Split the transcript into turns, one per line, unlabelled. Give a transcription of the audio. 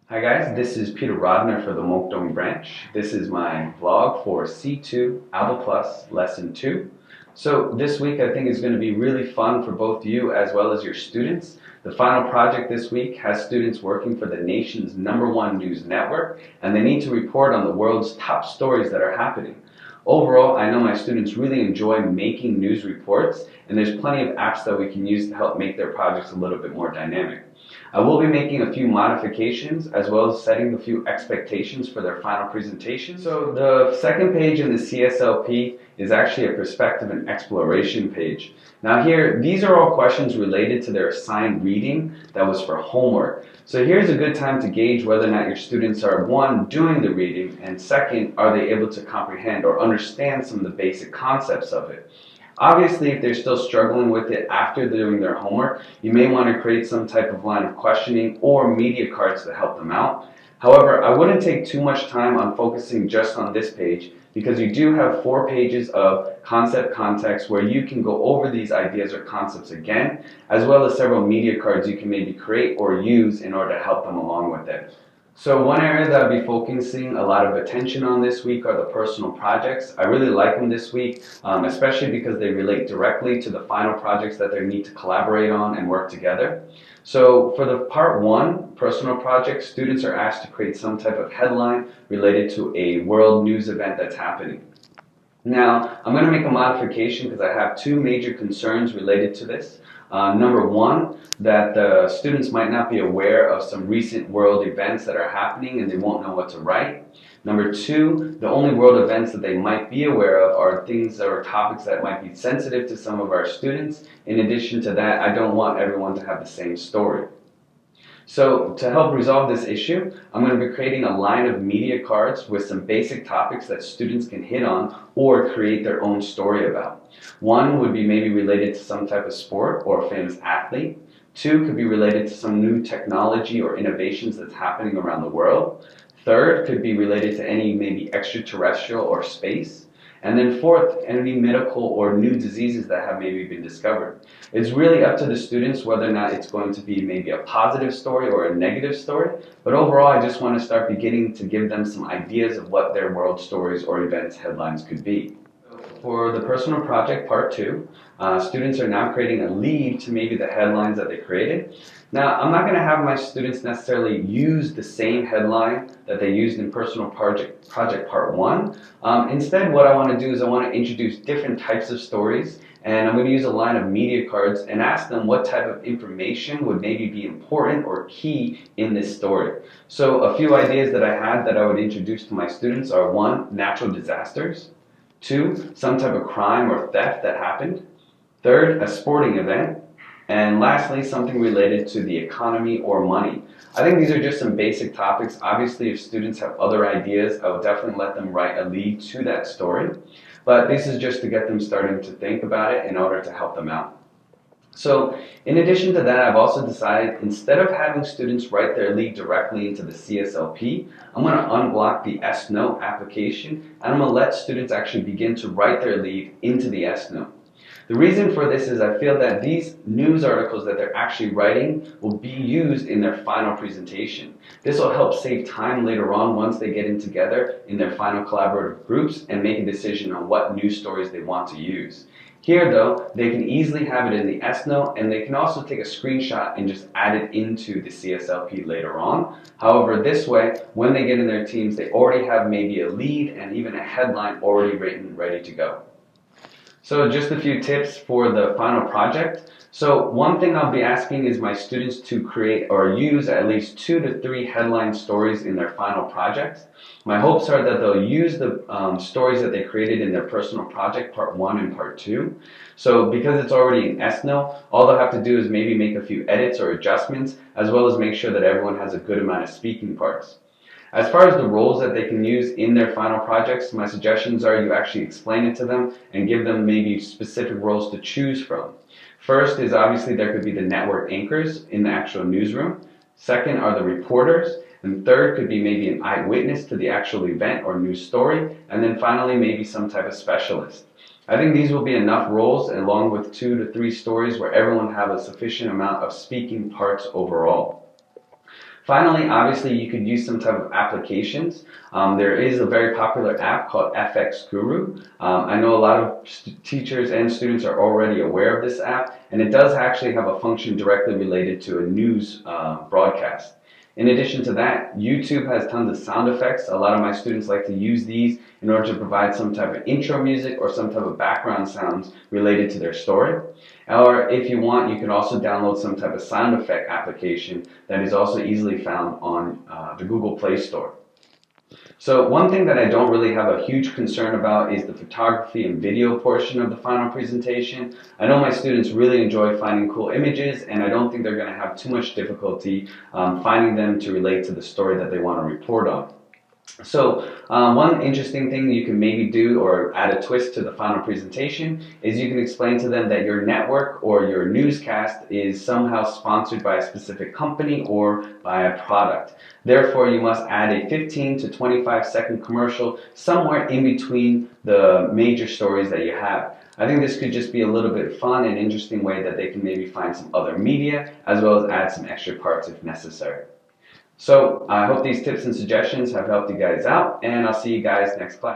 Hi guys, this is Peter Rodner for the Mokdong branch. This is my vlog for C2 Albatross Lesson 2. So this week I think is going to be really fun for both you as well as your students. The final project this week has students working for the nation's #1 news network, and they need to report on the world's top stories that are happening. Overall, I know my students really enjoy making news reports, and there's plenty of apps that we can use to help make their projects a little bit more dynamic. I will be making a few modifications as well as setting a few expectations for their final presentation. So the second page in the CSLP is actually a perspective and exploration page. Now here, these are all questions related to their assigned reading that was for homework. So here's a good time to gauge whether or not your students are, one, doing the reading, and second, are they able to comprehend or understand some of the basic concepts of it. Obviously, if they're still struggling with it after doing their homework, you may want to create some type of line of questioning or media cards to help them out. However, I wouldn't take too much time on focusing just on this page because you do have 4 pages of concept context where you can go over these ideas or concepts again, as well as several media cards you can maybe create or use in order to help them along with it. So one area that I'll be focusing a lot of attention on this week are the personal projects. I really like them this week, especially because they relate directly to the final projects that they need to collaborate on and work together. So for the part 1, personal project, students are asked to create some type of headline related to a world news event that's happening. Now, I'm going to make a modification because I have 2 major concerns related to this. Number 1, that the students might not be aware of some recent world events that are happening and they won't know what to write. Number 2, the only world events that they might be aware of are things or topics that might be sensitive to some of our students. In addition to that, I don't want everyone to have the same story. So to help resolve this issue, I'm going to be creating a line of media cards with some basic topics that students can hit on or create their own story about. 1 would be maybe related to some type of sport or a famous athlete. 2 could be related to some new technology or innovations that's happening around the world. 3rd could be related to any maybe extraterrestrial or space. And then 4th, any medical or new diseases that have maybe been discovered. It's really up to the students whether or not it's going to be maybe a positive story or a negative story. But overall, I just want to start beginning to give them some ideas of what their world stories or events headlines could be. For the personal project part 2, students are now creating a lead to maybe the headlines that they created. Now, I'm not going to have my students necessarily use the same headline that they used in personal project part 1. Instead, what I want to do is I want to introduce different types of stories, and I'm going to use a line of media cards and ask them what type of information would maybe be important or key in this story. So a few ideas that I had that I would introduce to my students are: 1, natural disasters; 2, some type of crime or theft that happened; 3rd, a sporting event; and lastly, something related to the economy or money. I think these are just some basic topics. Obviously, if students have other ideas, I will definitely let them write a lead to that story. But this is just to get them starting to think about it in order to help them out. So in addition to that, I've also decided, instead of having students write their lead directly into the CSLP, I'm going to unblock the S-Note application, and I'm going to let students actually begin to write their lead into the S-Note. The reason for this is I feel that these news articles that they're actually writing will be used in their final presentation. This will help save time later on once they get in together in their final collaborative groups and make a decision on what news stories they want to use. Here though, they can easily have it in the S-Note, and they can also take a screenshot and just add it into the CSLP later on. However, this way, when they get in their teams, they already have maybe a lead and even a headline already written, ready to go. So just a few tips for the final project. So one thing I'll be asking is my students to create or use at least 2 to 3 headline stories in their final projects. My hopes are that they'll use the stories that they created in their personal project part 1 and part 2. So because it's already in S-Note, all they'll have to do is maybe make a few edits or adjustments, as well as make sure that everyone has a good amount of speaking parts. As far as the roles that they can use in their final projects, my suggestions are you actually explain it to them and give them maybe specific roles to choose from. First is obviously there could be the network anchors in the actual newsroom. Second are the reporters. And 3rd could be maybe an eyewitness to the actual event or news story. And then finally, maybe some type of specialist. I think these will be enough roles, along with 2 to 3 stories where everyone have a sufficient amount of speaking parts overall. Finally, obviously, you could use some type of applications. There is a very popular app called FX Guru. I know a lot of teachers and students are already aware of this app, and it does actually have a function directly related to a news broadcast. In addition to that, YouTube has tons of sound effects. A lot of my students like to use these in order to provide some type of intro music or some type of background sounds related to their story. Or if you want, you can also download some type of sound effect application that is also easily found on the Google Play Store. So one thing that I don't really have a huge concern about is the photography and video portion of the final presentation. I know my students really enjoy finding cool images, and I don't think they're going to have too much difficulty finding them to relate to the story that they want to report on. So one interesting thing you can maybe do or add a twist to the final presentation is you can explain to them that your network or your newscast is somehow sponsored by a specific company or by a product. Therefore, you must add a 15 to 25-second commercial somewhere in between the major stories that you have. I think this could just be a little bit fun and interesting way that they can maybe find some other media as well as add some extra parts if necessary. So I hope these tips and suggestions have helped you guys out, and I'll see you guys next class.